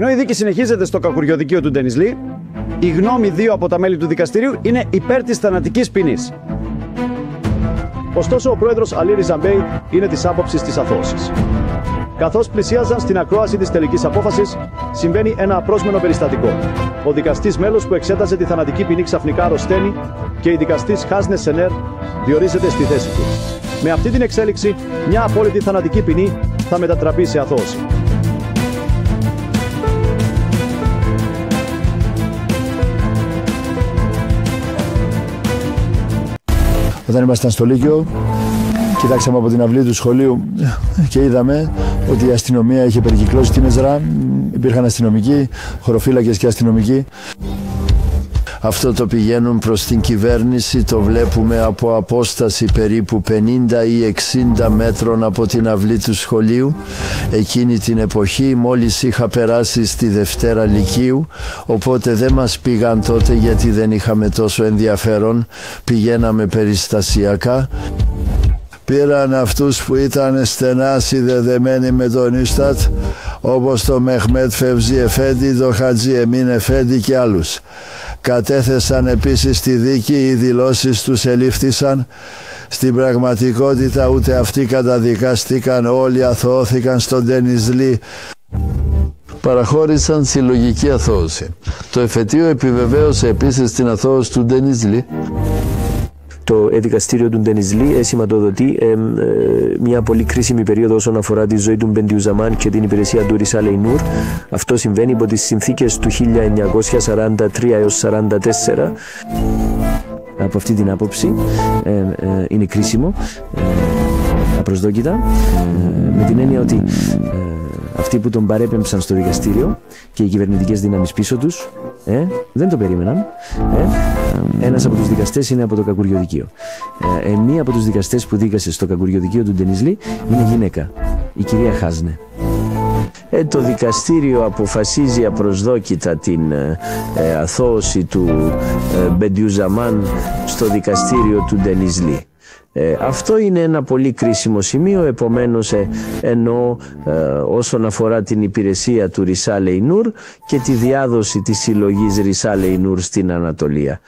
Ενώ η δίκη συνεχίζεται στο κακουριοδικείο του Ντενιζλή, η γνώμη 2 από τα μέλη του δικαστηρίου είναι υπέρ της θανατικής ποινής. Ωστόσο, ο πρόεδρος Αλή Ριζαμπέι είναι της άποψης της αθώωσης. Καθώς πλησίαζαν στην ακρόαση της τελικής απόφασης, συμβαίνει ένα απρόσμενο περιστατικό. Ο δικαστής μέλος που εξέταζε τη θανατική ποινή ξαφνικά αρρωσταίνει και η δικαστής Χάσνε Σενέρ διορίζεται στη θέση του. Με αυτή την εξέλιξη, μια απόλυτη θανατική ποινή θα μετατραπεί σε αθώωση. Όταν ήμασταν στο Λύκειο, κοιτάξαμε από την αυλή του σχολείου και είδαμε ότι η αστυνομία είχε περικυκλώσει την Εζρά. Υπήρχαν αστυνομικοί, χωροφύλακες και αστυνομικοί. Αυτό το πηγαίνουν προς την κυβέρνηση, το βλέπουμε από απόσταση περίπου 50 ή 60 μέτρων από την αυλή του σχολείου. Εκείνη την εποχή μόλις είχα περάσει στη Δευτέρα Λυκείου, οπότε δεν μας πήγαν τότε γιατί δεν είχαμε τόσο ενδιαφέρον, πηγαίναμε περιστασιακά. Πήραν αυτούς που ήταν στενά συνδεδεμένοι με τον Ίστατ, όπως το Μεχμέτ Φευζή Εφέντη, το Χατζή Εμίν Εφέντη και άλλους. Κατέθεσαν επίσης στη δίκη, οι δηλώσεις τους ελήφθησαν. Στην πραγματικότητα ούτε αυτοί καταδικάστηκαν, όλοι αθωώθηκαν στον Ντενιζλή. Παραχώρησαν συλλογική αθώωση. Το εφετείο επιβεβαίωσε επίσης την αθώωση του Ντενιζλή. Το δικαστήριο του Ντενιζλή σηματοδοτεί μια πολύ κρίσιμη περίοδο όσον αφορά τη ζωή του Μπεντιουζαμάν και την υπηρεσία του Ρισάλε Νούρ. Αυτό συμβαίνει υπό τις συνθήκες του 1943 έως 1944. Από αυτή την άποψη είναι κρίσιμο, απροσδόκητα, με την έννοια ότι αυτοί που τον παρέπεμψαν στο δικαστήριο και οι κυβερνητικές δυνάμεις πίσω τους δεν το περίμεναν. Ένας από τους δικαστές είναι από το κακουριοδικείο. Μία από τους δικαστές που δίκασε στο κακουριοδικείο του Ντενιζλή είναι γυναίκα, η κυρία Χάσνε. Το δικαστήριο αποφασίζει απροσδόκητα την αθώωση του Μπεντιουζαμάν στο δικαστήριο του Ντενιζλή. Αυτό είναι ένα πολύ κρίσιμο σημείο, επομένως εννοώ όσον αφορά την υπηρεσία του Ρισάλε Νούρ και τη διάδοση της συλλογής Ρισάλε Νούρ στην Ανατολία.